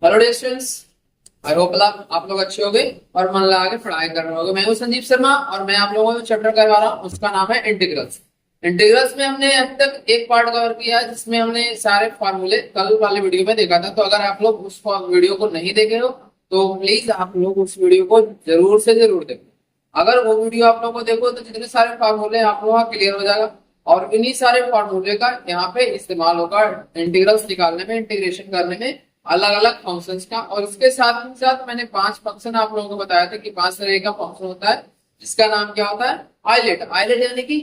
Hello dear students, I hope आप लोग अच्छे होंगे और मन लगा के पढ़ाई कर रहे होंगे। मैं हूं संदीप शर्मा और मैं आप लोगों को चैप्टर करवा रहा हूं, उसका नाम है इंटीग्रल्स। इंटीग्रल्स में हमने अब तक एक पार्ट कवर किया है जिसमें हमने सारे फार्मूले कल वाले वीडियो में देखा था। तो अगर आप लोग उस वीडियो को नहीं देखे हो तो प्लीज आप लोग उस वीडियो को जरूर से जरूर देखो। अगर वो वीडियो आप लोग को देखो तो जितने सारे फार्मूले आप लोगों का क्लियर हो जाएगा और इन्हीं सारे फार्मूले का यहाँ पे इस्तेमाल होगा इंटीग्रल्स निकालने में, इंटीग्रेशन करने में, अलग अलग फंक्शंस का। और इसके साथ ही साथ मैंने 5 फंक्शन आप लोगों को बताया था कि 5 तरह का फंक्शन होता है जिसका नाम क्या होता है, आइलेट। आइलेट यानी कि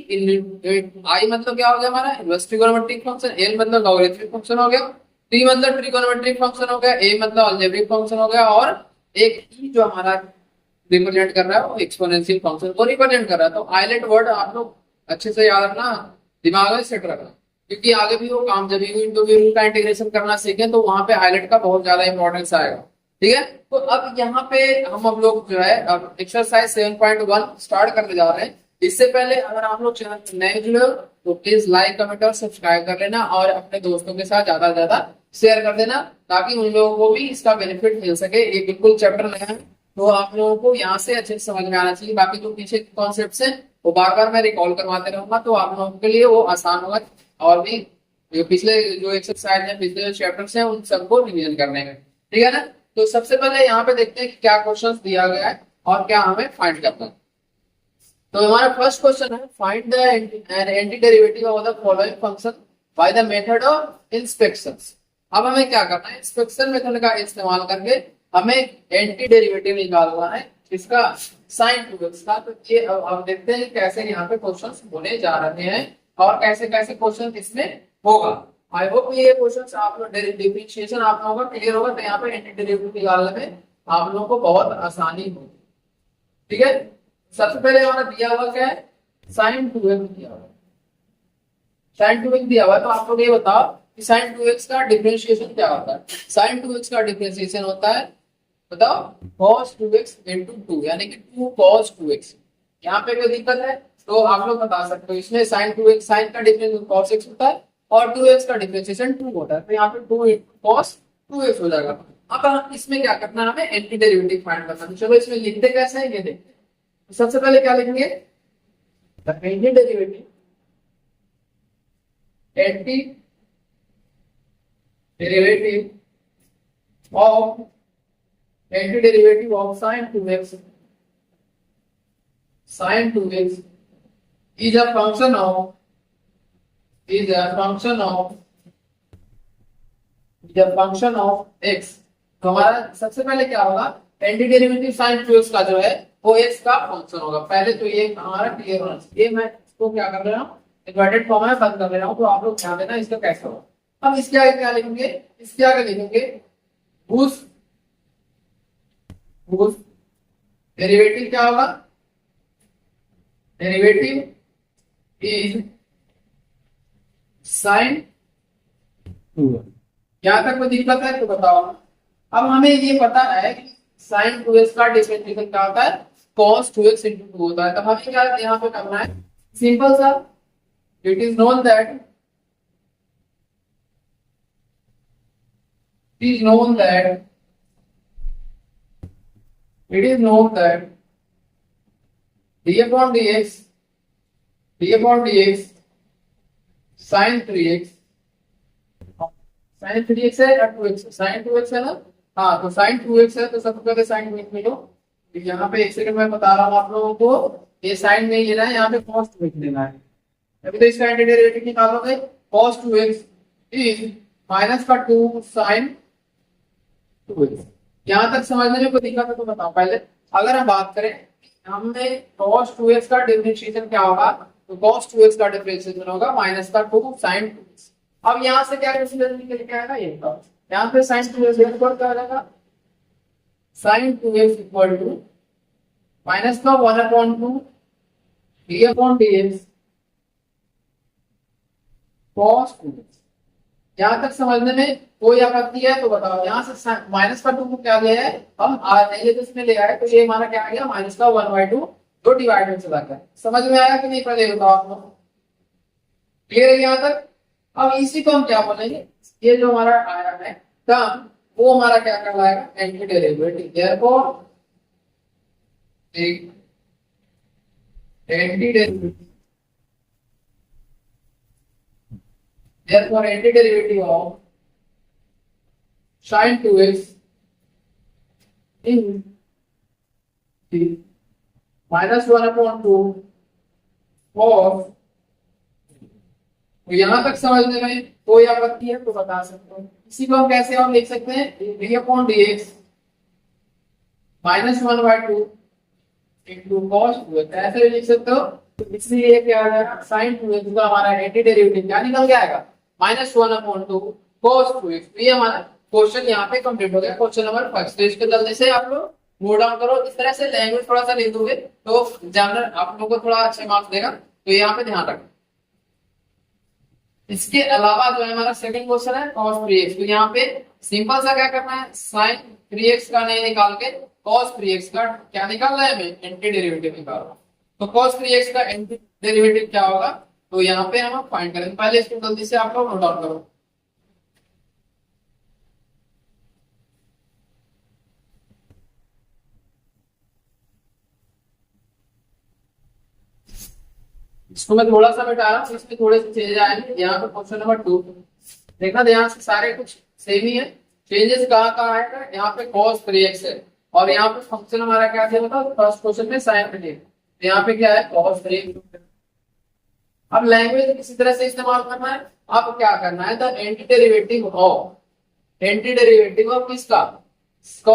आई मतलब क्या हो गया हमारा इनवर्स ट्रिगोनोमेट्रिक फंक्शन, एल मतलब लॉगरिथमिक फंक्शन हो गया, टी मतलब ट्रिगोनोमेट्रिक फंक्शन हो गया, ए मतलब अलजेब्रिक फंक्शन हो गया और एक ई जो हमारा रिप्रेजेंट कर रहा है वो एक्सपोनेंशियल फंक्शन को रिप्रेजेंट कर रहा है। तो आइलेट वर्ड आप लोग अच्छे से याद रखना, दिमाग में सेट रखना, क्योंकि आगे भी वो काम जब भी का इंटीग्रेशन करना सीखें तो वहां पे आइलेट का बहुत ज्यादा इंपॉर्टेंस आएगा। ठीक है, तो अब यहाँ पे हम लोग जो है अब एक्सरसाइज 7.1 स्टार्ट करने जा रहे हैं। इससे पहले अगर आप लोग चैनल पर नए जुड़े हो तो प्लीज लाइक कमेंट और सब्सक्राइब कर लेना और अपने दोस्तों के साथ ज्यादा से ज्यादा शेयर कर देना ताकि उन लोगों को भी इसका बेनिफिट मिल सके। ये बिल्कुल चैप्टर नया है तो आप लोगों को यहाँ से अच्छे से समझ में आना चाहिए। बाकी जो पीछे कॉन्सेप्ट है वो बार बार मैं रिकॉल करवाते रहूंगा तो आप लोगों के लिए वो आसान होगा और भी जो पिछले जो एक्सरसाइज है, पिछले जो चैप्टर्स हैं उन सबको रिवीजन करने में। ठीक है ना, तो सबसे पहले यहाँ पे देखते हैं कि क्या क्वेश्चंस दिया गया है और क्या हमें फाइंड करना है। तो हमारा फर्स्ट क्वेश्चन है find the antiderivative of the following function by the method of inspections. अब हमें क्या करना है, इंस्पेक्शन मेथड का इस्तेमाल करके हमें एंटी डेरिवेटिव निकालना है इसका साइन 2x का। तो ये अब देखते हैं कैसे यहाँ पे क्वेश्चंस होने जा रहे हैं और कैसे कैसे क्वेश्चन इसमें होगा। आई होप ये क्वेश्चन आप लोग डिफरेंशिएशन आप लोगों का क्लियर होगा तो यहाँ पे एंटी डेरिवेटिव निकालने में आप लोगों को बहुत आसानी होगी। ठीक है, सबसे पहले हमारा दिया हुआ क्या है, साइन 2x दिया हुआ। साइन 2x दिया हुआ तो आप लोग ये बताओ कि साइन 2x का डिफरेंशिएशन क्या होता है। साइन 2x का डिफरेंशिएशन होता है, बताओ, cos 2x into 2 यानी कि 2 cos 2x। यहाँ पे कोई दिक्कत है तो आप लोग बता सकते हो। इसमें sin 2x, साइन का डिफरेंस cos x होता है और 2x का डिफरेंशिएशन 2 होता है तो यहाँ पे 2 cos 2x हो जाएगा। अब इसमें क्या करना है, हमें एंटी डेरिवेटिव फाइंड करना है। चलो इसमें लिखते कैसे है ये देखते हैं। सबसे पहले क्या लिखेंगे, anti derivative, anti derivative of antiderivative of sin 2x, sin 2x is a function of x। तो हमारा सबसे पहले क्या होगा, एंटीडेरिवेटिव sin 2x का जो है वो x का फंक्शन होगा। पहले तो ये हमारा क्लियर होना चाहिए। मैं इसको क्या कर रहा हूँ, इन्वर्टेड फॉर्म में बंद कर ले रहा हूँ तो आप लोग ध्यान देना इसका कैसे होगा। अब इसके आगे क्या लिखेंगे, इसके आगे लिखेंगे whose डेरिवेटिव क्या होगा, डेरिवेटिव इज साइन 2x। यहां तक कोई दिक्कत है तो बताओ। अब हमें ये पता है कि साइन 2x का डिफरेंशिएशन क्या होता है, cos 2x into 2 होता है। तो हमें क्या यहाँ पे करना है, सिंपल सा, it is known that d upon dx sin 3x, sin 3x है या 2x, sin 2x है ना, हाँ तो sin 2x है तो सबसे पहले sin 2x में लो। यहाँ पे एक सेकंड में बता रहा हूँ आप लोगों को, ये साइन नहीं लेना है, यहाँ पे cos 2x लेना है। अभी तो इसका एंटीडेरिवेटिव निकालोगे, cos 2x इज माइनस का 2 sin 2x। यहाँ तक समझने में कोई दिक्कत है तो बताओ। पहले अगर हम बात करें हमने cos 2x का डिफरेंशिएशन क्या होगा, तो cos 2x का डिफरेंशिएशन होगा माइनस का 2 sin 2x। अब यहाँ से क्या डिफरेंशिएशन निकल के आएगा, ये बताओ। यहाँ पे sin 2x इक्वल क्या हो जाएगा, sin 2x equal to minus का 1/2 d upon dx cos 2x। यहाँ तक समझने में कोई आपत्ति है तो बताओ। यहाँ से माइनस का 2 को क्या लिया है, हम नहीं तो इसमें ले आए तो ये हमारा क्या आ गया, माइनस का 1/2 जो डिवाइड में चला गया। समझ में आया कि नहीं, पहले बताओ आप लोग, क्लियर है यहाँ तक। अब इसी को हम क्या बोलेंगे, ये जो हमारा आया है टर्म वो हमारा क्या कहलाएगा, एंटी डेरिवेटिव। देयरफॉर एक anti derivative, therefore antiderivative of sin 2x in the -1/2 of, तो यहां तक समझने में कोई आपत्ति है तो बता सकते हो। इसी को हम कैसे हम लिख सकते हैं, d/dx -1/2 इंटू cos 2x, ऐसे भी लिख सकते हो। तो इसलिए क्या आ जाएगा, sin 2x का हमारा एंटी डेरिवेटिव क्या निकल के आएगा, -1/2 cos 2x। तो ये हमारा क्वेश्चन यहाँ पे कंप्लीट हो गया, क्वेश्चन नंबर 5। तो इसको जल्दी से आप लोग नोट डाउन करो। इस तरह से लैंग्वेज थोड़ा सा लिख दोगे तो एग्जामिनर आप लोगों को थोड़ा अच्छे मार्क्स देगा, तो यहाँ पे ध्यान रखो। इसके अलावा जो है हमारा सेकंड क्वेश्चन है cos 3x। तो यहाँ पे सिंपल सा क्या करना है, sin 3x का नहीं निकाल के cos 3x का क्या निकालना है, हमें एंटी डेरिवेटिव निकालना। तो cos 3x का एंटी डेरिवेटिव क्या होगा, तो यहाँ पे हम फाइंड करेंगे। पहले इसको जल्दी से आप लोग नोट डाउन करो। इसको मैं थोड़ा सा मिटा रहा हूँ, इसमें थोड़े से चेंज आएंगे। यहाँ पे क्वेश्चन नंबर 2 देखना ध्यान से, सारे कुछ सेम ही है। चेंजेस कहाँ कहाँ आएगा, यहाँ पे cos 3x है और यहाँ पे फंक्शन हमारा क्या था, बताओ फर्स्ट क्वेश्चन में sin 3x, यहाँ पे क्या है cos 3x। अब लैंग्वेज किसी तरह से इस्तेमाल करना है। अब क्या करना है, the antiderivative of, anti derivative of किसका,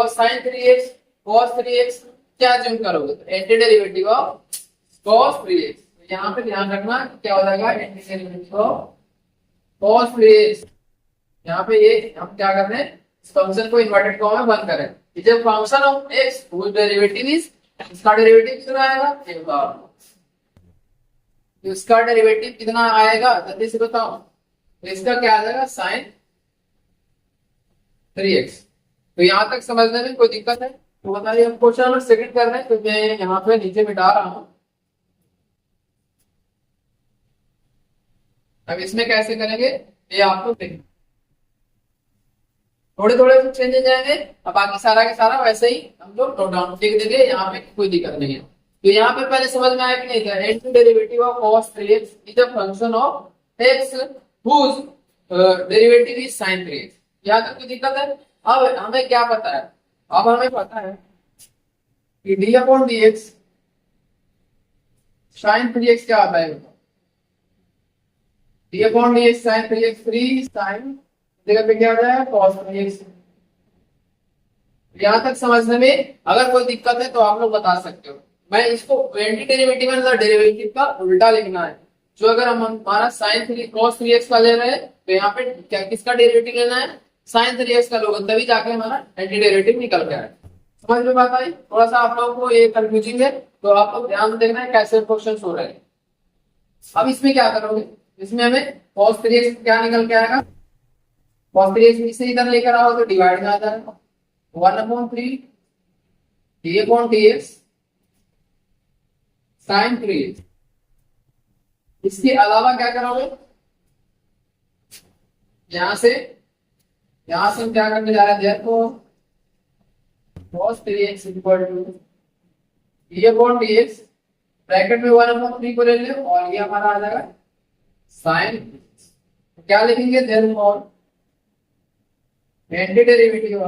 sin 3x cos 3x, क्या ज्यूम करोगे, तो anti derivative of cos 3x। यहाँ पे ध्यान रखना क्या हो जाएगा, anti derivative of cos 3x। यहाँ पे ये हम क्या कर रहे हैं, इस फंक्शन को इन्वर्टेड कॉमा में बंद करें। जब function of x whose derivative is, इसका डेरिवेटिव कितना आएगा, इसका डेरिवेटिव कितना आएगा जल्दी से बताओ। तो इसका क्या आ जाएगा, sin 3x। तो यहाँ तक समझने में कोई दिक्कत है तो बताइए। हम क्वेश्चन नंबर सेकंड कर रहे हैं, तो मैं यहाँ पे नीचे मिटा रहा हूँ। अब इसमें कैसे करेंगे ये आपको देखिए, थोड़े थोड़े से चेंजेस जाएंगे। अब बाकी सारा के सारा वैसे ही हम लोग नोट डाउन लिख देंगे, यहाँ पे कोई दिक्कत नहीं है। तो यहाँ पे पहले समझ में आया कि नहीं था, anti derivative of cos 3x is a function of x whose derivative is sin 3x। यहाँ तक कोई दिक्कत है। अब हमें क्या पता है, अब हमें पता है कि d/dx sin 3x क्या आता है, d/dx sin 3x 3 sin जगह पे क्या आ जाएगा cos 3x। यहां तक समझने में अगर कोई दिक्कत है तो आप लोग बता सकते हो। मैं इसको एंटी डेरिवेटिव मतलब डेरिवेटिव का उल्टा लिखना है। जो अगर हम हमारा sin 3 cos 3x का ले रहे हैं तो यहाँ पे क्या किसका डेरिवेटिव लेना है, sin 3x का लोगे, तभी जाके हमारा एंटी डेरिवेटिव निकल के आए। समझ में बात आई। थोड़ा सा आप लोगों को ये कंफ्यूजिंग है तो आप लोग ध्यान देखना है कैसे क्वेश्चन हो रहे हैं। अब इसमें क्या करोगे, इसमें हमें cos 3x क्या निकल के आएगा, cos 3x इसे इधर लेकर आओ तो डिवाइड में आ जाएगा 1/3 d/dx sin 3x। इसके अलावा क्या करोगे, यहां से हम क्या करने जा रहे हैं, तो cos 3x d/dx ब्रैकेट में 1/3 को ले लो और ये हमारा आ जाएगा sin। क्या लिखेंगे, therefore antiderivative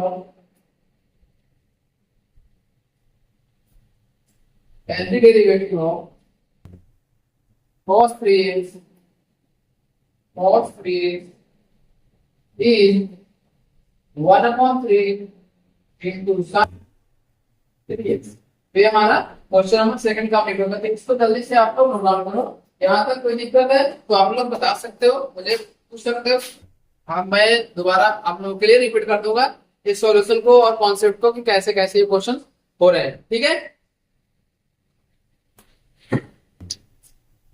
of cos 3x is 1/3 into sin 3x। तो ये हमारा क्वेश्चन नंबर सेकंड कंप्लीट होगा। तो इसको जल्दी से आप लोग नोट डाउन करो। यहाँ तक कोई दिक्कत है तो आप लोग बता सकते हो, मुझे पूछ सकते हो। हाँ, मैं दोबारा आप लोगों के लिए रिपीट कर दूंगा इस सॉल्यूशन को और कॉन्सेप्ट को कि कैसे कैसे ये क्वेश्चन हो रहे हैं, ठीक है।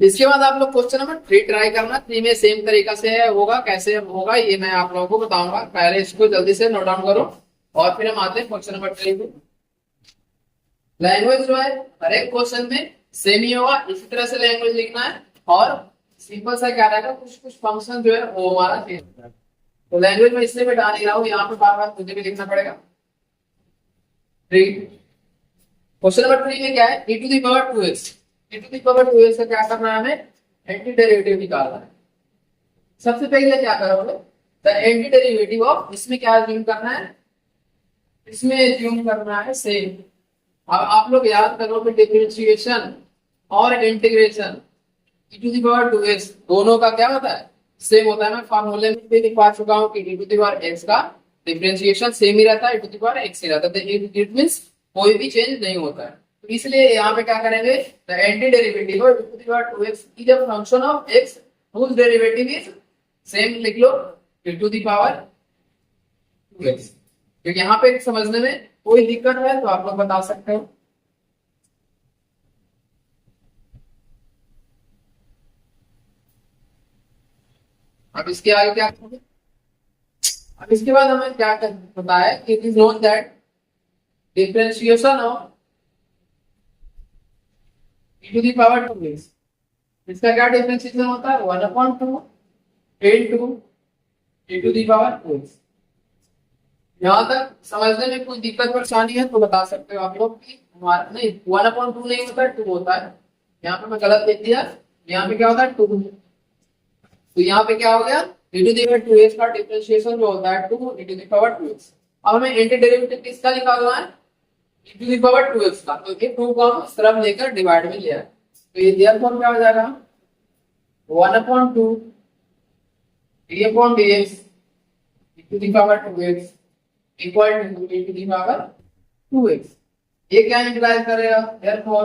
इसके बाद आप लोग क्वेश्चन नंबर 3 ट्राई करना। 3 में सेम तरीका से होगा, कैसे होगा ये मैं आप लोगों को बताऊंगा। पहले इसको जल्दी से नोट डाउन करो और फिर हम आते हैं क्वेश्चन नंबर 3 पे। लैंग्वेज जो है हर एक क्वेश्चन में सेम ही होगा, इसी तरह से लैंग्वेज लिखना है और सिंपल सा क्या रहेगा, कुछ कुछ फंक्शन जो है वो हमारा चेंज होगा। तो लैंग्वेज में इसलिए मैं डाल नहीं रहा हूँ, यहाँ पे बार बार मुझे भी लिखना पड़ेगा। क्वेश्चन नंबर 3 में क्या है, e to the power 2x। e to the power 2x का क्या करना है, हमें एंटी डेरिवेटिव निकालना है। सबसे पहले क्या करोगे, द एंटी डेरिवेटिव ऑफ, इसमें क्या अज्यूम करना है, इसमें अज्यूम करना है सेम। अब आप लोग याद करोगे डिफरेंशिएशन और integration, e to the power 2x दोनों का क्या होता है, सेम होता है। मैं फार्मूले में भी लिखवा चुका हूँ कि e to the power x का डिफरेंशिएशन सेम ही रहता है, e to the power x ही रहता है। तो इट मींस कोई भी चेंज नहीं होता है। तो इसलिए यहाँ पे क्या करेंगे, the antiderivative of e to the power 2x is a function of x whose derivative is same, लिख लो e to the power 2x। क्योंकि यहाँ पे समझने में कोई दिक्कत है तो आप लोग बता सकते हो। अब इसके आगे क्या करेंगे, अब इसके बाद हमें क्या पता है कि it is known that differentiation of e to the power 2x, इसका क्या डिफरेंशिएशन होता है, 1/2 into e to the power 2x। यहाँ तक समझने में कोई दिक्कत परेशानी है तो बता सकते हो आप लोग कि हमारा नहीं 1/2 नहीं होता है, 2 होता है। यहाँ पे मैं गलत लिख दिया, यहाँ पे क्या होता है 2। तो यहाँ पे क्या हो गया, e to the power 2x का डिफरेंशिएशन जो होता है 2 e to the power 2x। अब हमें एंटी डेरिवेटिव किसका निकालना है, e to the power 2x का। तो ये 2 को हम इस तरफ लेकर डिवाइड में लिया है, तो ये देयरफॉर क्या हो जाएगा 1/2 d upon dx e to the power 2x equal to e to the power 2x। ये क्या इंप्लाई करेगा, therefore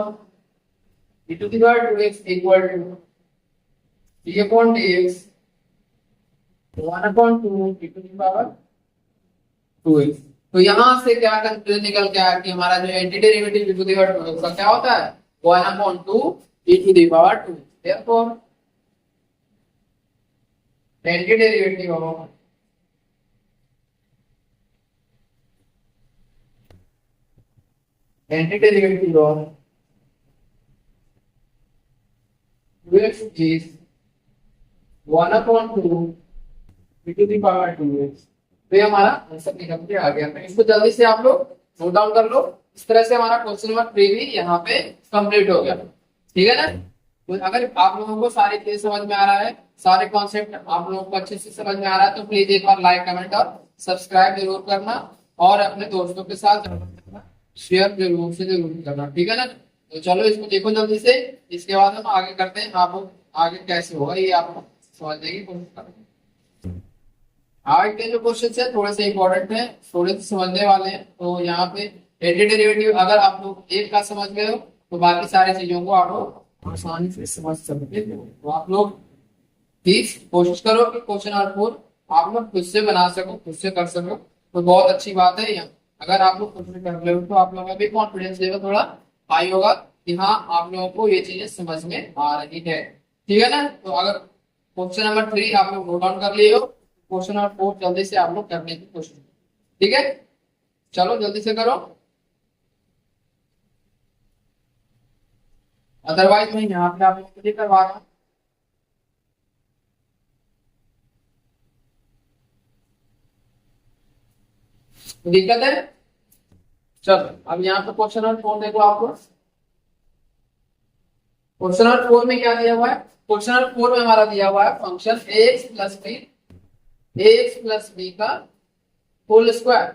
e to the power 2x equal to d upon dx 1/2 e to the power 2x। तो यहां से क्या conclusion निकल के आया कि हमारा जो antiderivative e to the power 2x का क्या होता है 1/2 e to the power 2। Therefore antiderivative of x is 1/2 e to the power 2x। तो ये हमारा आंसर निकल के आ गया। तो इसको जल्दी से आप लोग नोट डाउन कर लो। इस तरह से हमारा क्वेश्चन नंबर 3 भी यहाँ पे कंप्लीट हो गया। ठीक है ना। तो अगर आप लोगों को सारी चीजें समझ में आ रहा है, सारे कॉन्सेप्ट आप लोगों को अच्छे से समझ में आ रहा है, तो प्लीज एक बार लाइक कमेंट और सब्सक्राइब जरूर करना और अपने दोस्तों के साथ शेयर जरूर से जरूर करना। ठीक है ना। तो चलो इसको देखो जल्दी से, इसके बाद हम आगे करते हैं। आप आगे कैसे होगा ये आप समझने की कोशिश करें। आगे के जो क्वेश्चन है थोड़े से इंपॉर्टेंट है, थोड़े से समझने वाले हैं। तो यहाँ पे एंटी डेरिवेटिव अगर आप लोग एक का समझ गए हो तो बाकी सारी चीजों को आप लोग आसानी से समझ सकते हो। तो आप लोग प्लीज कोशिश करो कि क्वेश्चन नंबर 4 आप लोग खुद से बना सको, खुद से कर सको, तो बहुत अच्छी बात है। अगर आप लोग खुद से कर रहे हो तो आप लोगों का भी कॉन्फिडेंस लेवल थोड़ा हाई होगा कि हाँ आप लोगों को ये चीजें समझ में आ रही है। ठीक है ना। तो अगर क्वेश्चन नंबर 3 आप लोग नोट डाउन कर लिए हो, क्वेश्चन नंबर 4 जल्दी से आप लोग करने की कोशिश करो। ठीक है, चलो जल्दी से करो, अदरवाइज मैं यहाँ पे आप लोग करवा रहा हूँ। दिक्कत है। चलो अब यहाँ पे क्वेश्चन नंबर 4 देखो आप लोग। क्वेश्चन नंबर 4 में क्या दिया हुआ है, क्वेश्चन नंबर 4 में हमारा दिया हुआ है फंक्शन ax प्लस b का होल स्क्वायर।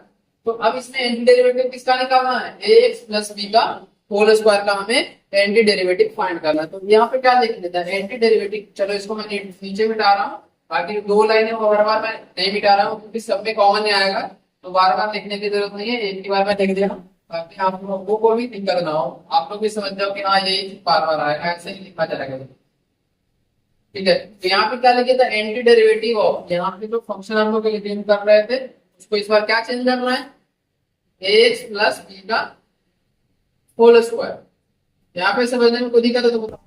तो अब इसमें एंटी डेरिवेटिव किसका निकालना है, ax प्लस b का होल स्क्वायर का हमें एंटी डेरिवेटिव फाइंड करना है। तो यहाँ पे क्या लिख लेता है एंटी डेरिवेटिव। चलो इसको मैं नीचे मिटा रहा हूँ, बाकी 2 लाइनें बार बार मैं नहीं मिटा रहा हूँ क्योंकि सब में कॉमन ही आएगा, तो बार बार लिखने की जरूरत नहीं है, एक ही बार में लिख दिया ताकि आप लोगों को भी दिक्कत ना हो, आप लोग भी समझ जाओ कि हाँ यही बार बार आएगा, ऐसे ही लिखा जाएगा। ठीक है। तो यहाँ पे क्या लिखे था एंटी डेरिवेटिव ऑफ, यहाँ पे जो फंक्शन हम लोग रिटेन कर रहे थे उसको इस बार क्या चेंज करना है ax प्लस b का होल स्क्वायर। यहाँ पे समझने में कोई दिक्कत है तो बताओ।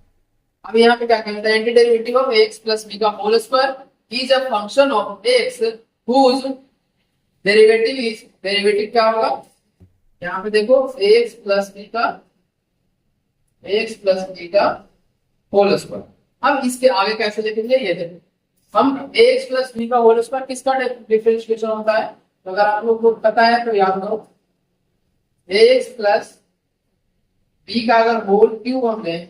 अब यहाँ पे क्या कहता है antiderivative of ax plus b का whole square is a function of x whose derivative is, derivative क्या होगा यहाँ पे देखो ax प्लस b का होल स्क्वायर। अब इसके आगे कैसे लिखेंगे ये देखो, हम एक्स प्लस बी का होल स्क्वायर किसका डिफरेंशिएशन होता है, तो अगर आप लोग को पता है तो याद करो, एक्स प्लस बी का अगर होल क्यूब हम लें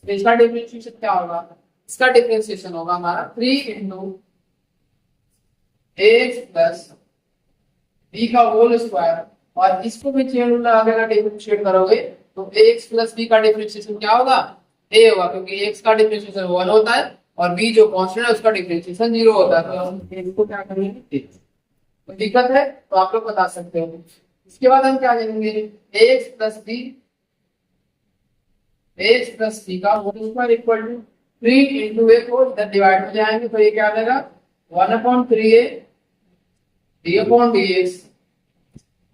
तो इसका डिफरेंशिएशन क्या होगा, इसका डिफरेंशिएशन होगा हमारा 3 इंटू एक्स प्लस बी का होल स्क्वायर, और इसको भी चेन रूल लगा के डिफरेंशिएट करोगे तो एक्स प्लस बी का डिफरेंशिएशन क्या होगा, ए होगा, क्योंकि एक्स का डिफरेंशिएशन 1 होता है और बी जो कांस्टेंट है उसका डिफरेंशिएशन 0 होता है, तो हम इनको क्या करेंगे, तो दिक्कत है तो आप लोग बता सकते हो। इसके बाद हम क्या करेंगे, एक्स प्लस बी का whole square equal to 3 into A को इधर डिवाइड में जाएंगे तो ये क्या आ जाएगा 1/3a d upon d x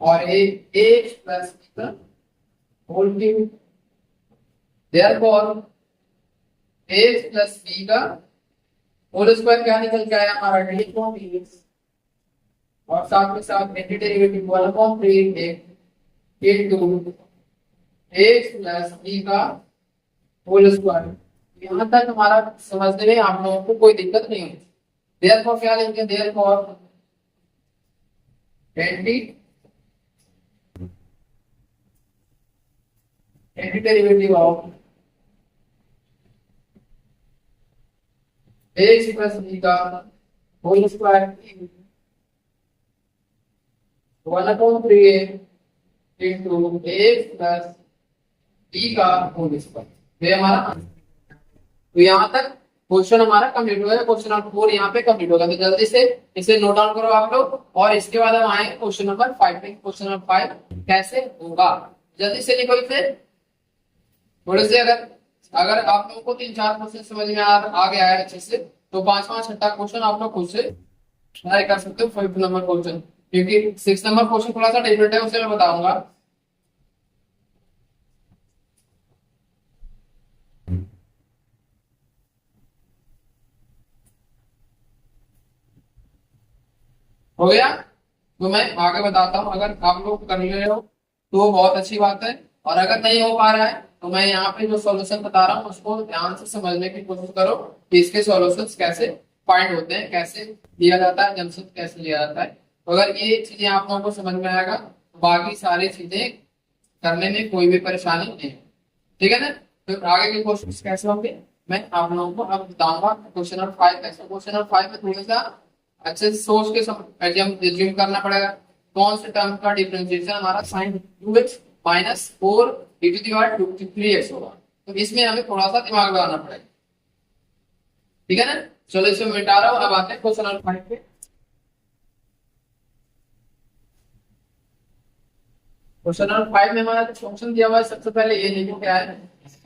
और एक्स प्लस बी का whole cube, therefore x plus B का होल स्क्वायर क्या निकल के आया हमारा डी अपॉन डी एक्स, और साथ में साथ antiderivative 1/3 into x plus B का होल स्क्वायर। यहाँ तक हमारा समझने में आप लोगों को कोई दिक्कत नहीं होगी। देयरफॉर क्या लिखेंगे, therefore antiderivative of x plus B का whole square 1/3 into x plus B का होल स्क्वायर, ये हमारा आंसर। तो यहाँ तक क्वेश्चन हमारा कंप्लीट हो गया, क्वेश्चन नंबर 4 यहाँ पे कंप्लीट होगा, तो जल्दी से इसे नोट डाउन करो आप लोग, और इसके बाद हम आए क्वेश्चन नंबर 5 पे। क्वेश्चन नंबर 5 कैसे होगा, जल्दी से लिखो इसे थोड़े से। अगर आप लोगों को 3-4 क्वेश्चन समझ में आ गया है अच्छे से, तो 5वां 6ठा क्वेश्चन आप लोग खुद से ट्राई कर सकते हो। 5 नंबर क्वेश्चन, क्योंकि 6 नंबर क्वेश्चन थोड़ा सा डिफरेंट है, उसे मैं बताऊंगा। हो गया, तो मैं आगे बताता हूँ। अगर आप लोग कर ले रहे हो तो बहुत अच्छी बात है, और अगर नहीं हो पा रहा है तो मैं यहाँ पे जो सॉल्यूशन बता रहा हूँ उसको ध्यान से समझने की कोशिश करो कि इसके सॉल्यूशंस कैसे फाइंड होते हैं, कैसे लिया जाता है, जंक्शन कैसे लिया जाता है। तो अगर ये चीजें आप लोगों को समझ में आएगा तो बाकी सारी चीजें करने में कोई भी परेशानी नहीं है, ठीक है ना। तो आगे के क्वेश्चन कैसे होंगे मैं आप लोगों को अब बताऊंगा। क्वेश्चन नंबर 5 कैसे, क्वेश्चन नंबर 5 में थोड़ा सा अच्छे से सोच के एज्यूम करना पड़ेगा। कौन से टर्म का डिफरेंशिएशन हमारा sin 2x minus 4 e to the power 3x होगा, तो इसमें हमें थोड़ा सा दिमाग लगाना पड़ेगा, ठीक है ना। चलो इसे मिटा रहा हूं, अब आते हैं क्वेश्चन नंबर 5 पे। क्वेश्चन नंबर 5 में हमारा जो फंक्शन दिया हुआ है, सबसे पहले ये लिखो क्या है।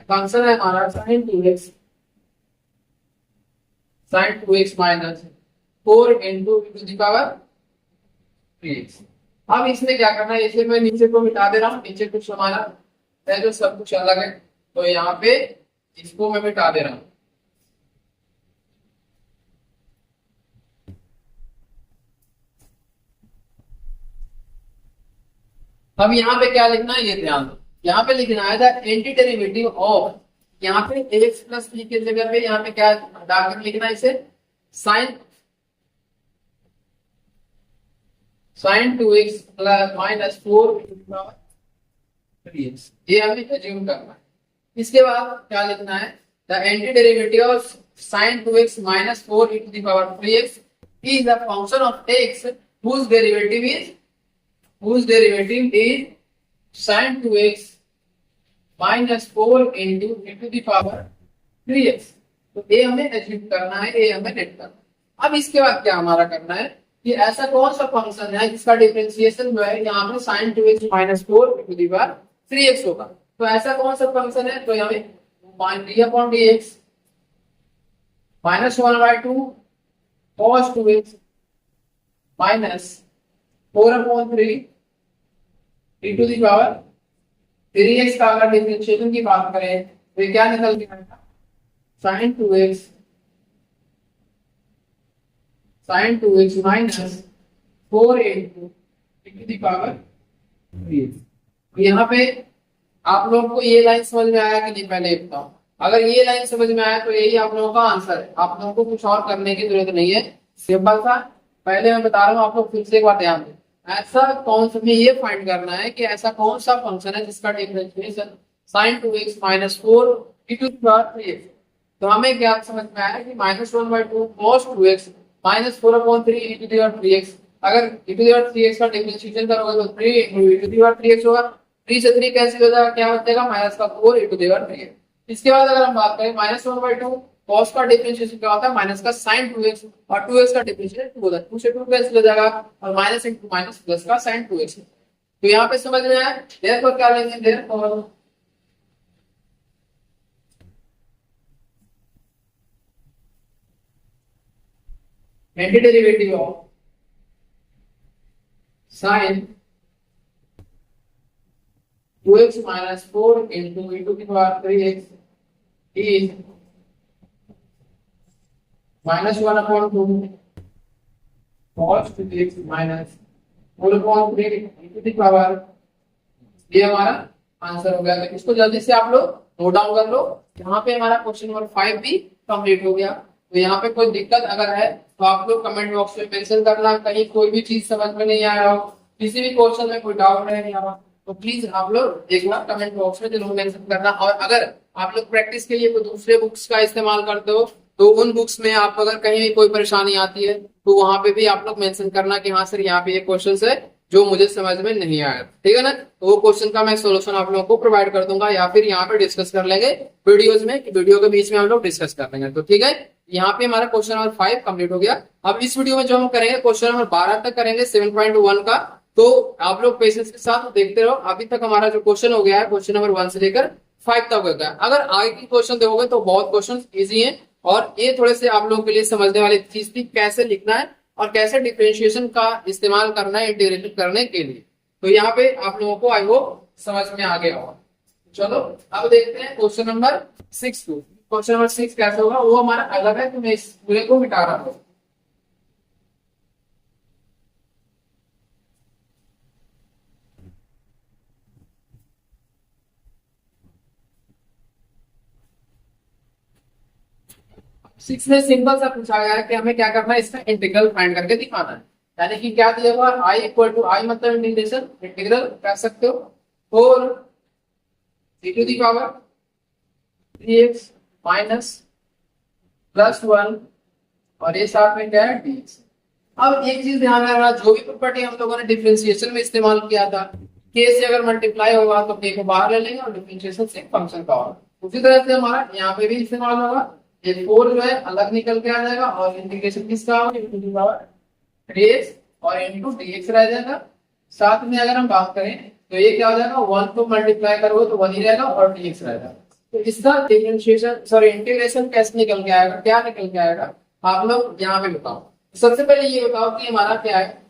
फंक्शन है हमारा sin 2x minus 4 into e to the power 3x। अब इसमें क्या करना है, इसे मैं नीचे को मिटा दे रहा हूँ, नीचे कुछ हमारा है जो सब कुछ अलग है, तो यहाँ पे इसको मैं मिटा दे रहा हूँ। अब यहाँ पे क्या लिखना है ये ध्यान दो, यहाँ पे लिखना है एंटी डेरिवेटिव ऑफ, यहाँ पे एक्स प्लस बी की जगह पे यहाँ पे क्या डालकर लिखना है इसे साइन 2x माइनस 4 3x, ये हमें एज्यूम करना है। इसके बाद क्या लिखना है, the antiderivative of sin 2x minus 4 e to the power 3x is a function of x whose derivative is sin 2x minus 4 into e to the power 3x। तो ये हमें एज्यूम करना है, ये हमें लेट करना है। अब इसके बाद क्या हमारा करना है कि ऐसा कौन सा फंक्शन है जिसका डिफरेंशिएशन जो है यहाँ पे sin 2x minus 4 e to the power 3x होगा। तो ऐसा कौन सा फंक्शन है, तो हमें d upon dx minus 1/2 cos 2x minus 4/3 e to the power 3x का अगर डिफरेंशिएशन की बात करें तो ये क्या निकल के आएगा, sin 2x minus 4 into e to the power 3x। यहाँ पे आप लोग को ये लाइन समझ में आया कि नहीं, पहले बताओ। अगर ये लाइन समझ में आया तो यही आप लोगों का आंसर है, आप लोगों को कुछ और करने की जरूरत नहीं है, सिंपल सा। पहले मैं बता रहा हूँ, आप लोग फिर से एक बार ध्यान दें। ऐसा कौन सा, में ये फाइंड करना है कि ऐसा कौन सा फंक्शन है जिसका differentiation sin 2x minus 4 e to the power 3x। तो हमें क्या समझ में आया कि -1/2 cos 2x minus 4/3 e to the power 3x। अगर e to the power 3x का डिफरेंशिएशन करोगे तो 3 e to the power 3x होगा। 3 से 3 कैंसिल हो जाएगा, क्या बचेगा माइनस का 4 e to the power 3x। इसके बाद अगर हम बात करें -1/2 cos का डिफरेंशिएशन क्या होता है माइनस का sin 2x, और 2x का डिफरेंशिएशन 2 होता है, 2 से 2 कैंसिल हो जाएगा और माइनस इंटू माइनस प्लस का sin 2x। तो यहाँ पे समझ में आया। देयरफॉर क्या लेंगे, therefore antiderivative of sin 2x minus 4 into e to the power 3x is -1/2 cos 2x minus 4/3 e to the power। ये हमारा आंसर हो गया। तो इसको जल्दी से आप लोग नोट डाउन कर लो। यहाँ पे हमारा क्वेश्चन नंबर 5 भी कंप्लीट हो गया। तो यहाँ पे कोई दिक्कत अगर है तो आप लोग कमेंट बॉक्स में मेंशन करना, कहीं कोई भी चीज समझ में नहीं आया हो, किसी भी क्वेश्चन में कोई डाउट है यहाँ, तो प्लीज आप लोग देखना कमेंट बॉक्स में जरूर मेंशन करना। और अगर आप लोग प्रैक्टिस के लिए कोई दूसरे बुक्स का इस्तेमाल करते हो तो उन बुक्स में आप अगर कहीं भी कोई परेशानी आती है तो वहां पे भी आप लोग मेंशन करना कि हाँ सर यहाँ पे ये क्वेश्चन है जो मुझे समझ में नहीं आया, ठीक है ना। तो वो क्वेश्चन का मैं सोल्यूशन आप लोगों को प्रोवाइड कर दूंगा, या फिर यहाँ पे डिस्कस कर लेंगे वीडियोज में, वीडियो के बीच में हम लोग डिस्कस कर लेंगे। तो ठीक है, यहाँ पे हमारा क्वेश्चन नंबर 5 कंप्लीट हो गया। अब इस वीडियो में जो हम करेंगे क्वेश्चन नंबर 12 तक करेंगे 7.1 का। तो आप लोग पेशेंस के साथ देखते रहो। अभी तक हमारा जो क्वेश्चन हो गया है क्वेश्चन नंबर 1 से लेकर 5 तक हो गया। अगर आगे की क्वेश्चन देखोगे तो बहुत क्वेश्चन इजी है, और ये थोड़े से आप लोगों के लिए समझने वाली चीज थी, कैसे लिखना है और कैसे डिफरेंशिएशन का इस्तेमाल करना है इंटीग्रेशन करने के लिए। तो यहाँ पे आप लोगों को आई होप समझ में आ गया होगा। चलो अब देखते हैं क्वेश्चन नंबर 6 को। क्वेश्चन नंबर 6 कैसे होगा वो हमारा अलग है, तो मैं इस पूरे को मिटा रहा हूँ। सिक्स में सिंपल सा पूछा गया है कि हमें क्या करना है, इसका इंटीग्रल फाइंड करके दिखाना है। यानी कि क्या दिया हुआ आई इक्वल टू आई मतलब इंटीग्रेशन, इंटीग्रल कर सकते हो 4 e to the power 3x minus +1 और ये साथ में क्या है dx। अब एक चीज ध्यान रखना, जो भी प्रॉपर्टी हम लोगों ने डिफरेंशिएशन में इस्तेमाल किया था, k से अगर मल्टीप्लाई होगा तो k को बाहर ले लेंगे और डिफरेंशिएशन से फंक्शन का होगा। उसी तरह से हमारा यहाँ पे भी इस्तेमाल होगा, ये 4 जो है अलग निकल के आ जाएगा और इंटीग्रेशन किसका होगा e to the power 3x और इनटू dx रह जाएगा। साथ में अगर हम बात करें तो ये क्या हो जाएगा, 1 को मल्टीप्लाई करोगे तो 1 ही रहेगा और dx रहेगा। तो इसका डिफरेंशिएशन सॉरी इंटीग्रेशन कैसे निकल के आएगा, क्या निकल के आएगा, आप लोग यहाँ पे बताओ। सबसे पहले ये बताओ कि हमारा क्या है।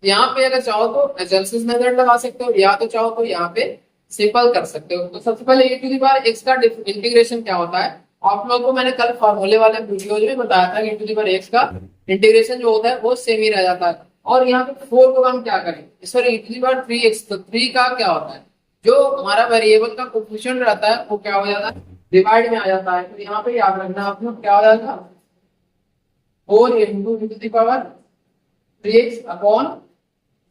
यहाँ पे अगर चाहो तो एसेंशियल मेथड लगा सकते हो, या तो चाहो तो यहाँ पे सिंपल कर सकते हो। तो सबसे पहले e to the power x का इंटीग्रेशन क्या होता है, आप लोगों को मैंने कल फॉर्मूले वाले वीडियोज में बताया था कि e to the power x का इंटीग्रेशन जो होता है वो सेम ही रह जाता है। और यहाँ पे 4 को हम क्या करेंगे, sorry e to the power 3x, तो 3 का क्या होता है, जो हमारा वेरिएबल का कोएफिशिएंट रहता है वो क्या हो जाता है, डिवाइड में आ जाता है। तो यहाँ पे याद रखना आप लोग क्या हो जाएगा, 4 into e to the power 3x upon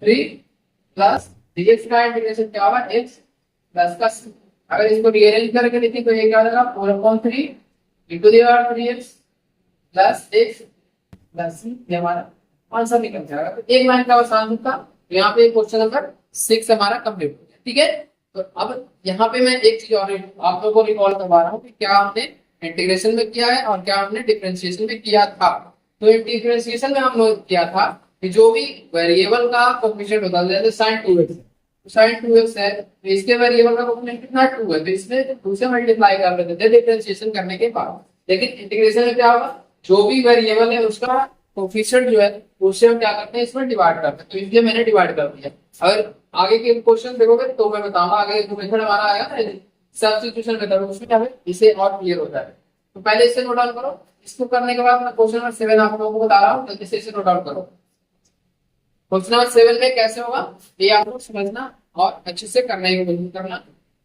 3 plus dx का इंटीग्रेशन क्या होगा x प्लस का c। अगर इसको रीअरेंज करके लिखें तो ये क्या हो जाएगा 4/3 into the power 3x plus x plus c। ये हमारा आंसर निकल जाएगा। तो एक लाइन का आसान था। तो यहाँ पे क्वेश्चन नंबर 6 हमारा कंप्लीट हो गया, ठीक है। तो अब यहाँ पे मैं एक चीज और आप लोगों को रिकॉल करवा रहा हूँ कि क्या हमने इंटीग्रेशन में किया है और क्या हमने डिफरेंशिएशन में किया था। तो डिफरेंशिएशन में हम लोग किया था कि जो भी वेरिएबल का कोएफिशिएंट होता है, जैसे sin 2x, तो sin 2x है तो इसके वेरिएबल का कोएफिशिएंट कितना 2 है, तो इसमें 2 से मल्टीप्लाई कर लेते थे डिफरेंशिएशन करने के बाद। लेकिन इंटीग्रेशन में क्या होगा, जो भी वेरिएबल है उसका कोएफिशिएंट जो है उससे हम क्या करते हैं, इसमें डिवाइड करते हैं। तो इसलिए मैंने डिवाइड कर दिया। अगर आगे के क्वेश्चन देखोगे तो मैं बताऊंगा, आगे जो मेथड हमारा आएगा ना सब्स्टिट्यूशन मेथड, उसमें क्या है इसे और क्लियर होता है। तो पहले इसे नोट डाउन करो। इसको करने के बाद मैं क्वेश्चन नंबर 7 आप लोगों को बता रहा हूँ, जल्दी से इसे नोट डाउन करो। क्वेश्चन नंबर 7 में कैसे होगा ये आप लोग समझना और अच्छे से करने की कोशिश करना।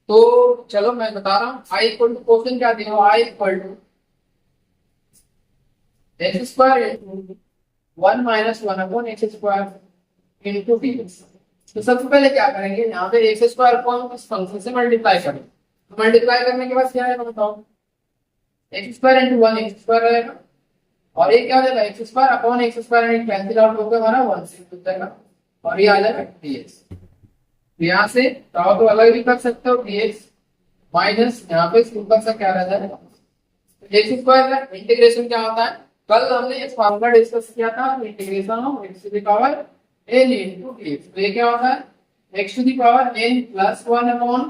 तो चलो मैं बता रहा हूँ, आई इक्वल टू क्वेश्चन क्या दिया, I equal to x square 1 - 1/x into D. तो सबसे पहले क्या करेंगे, यहाँ पे एक्स स्क्वायर को हम इस फंक्शन से मल्टीप्लाई करेंगे। तो मल्टीप्लाई करने के बाद क्या आएगा बताओ, x square into 1 x square रहेगा, और ये क्या हो जाएगा x square upon x square cancel out होकर हमारा 1 से हो जाएगा, और ये आ जाएगा dx। यहाँ से चाहो तो अलग भी कर सकते हो, dx माइनस यहाँ पे सिंपल सा क्या रहता है एक्स स्क्वायर का इंटीग्रेशन क्या होता है, कल हमने एक फार्मूला डिस्कस किया था, integration of x to the power n into dx। तो ये क्या होता है x to the power n plus 1 upon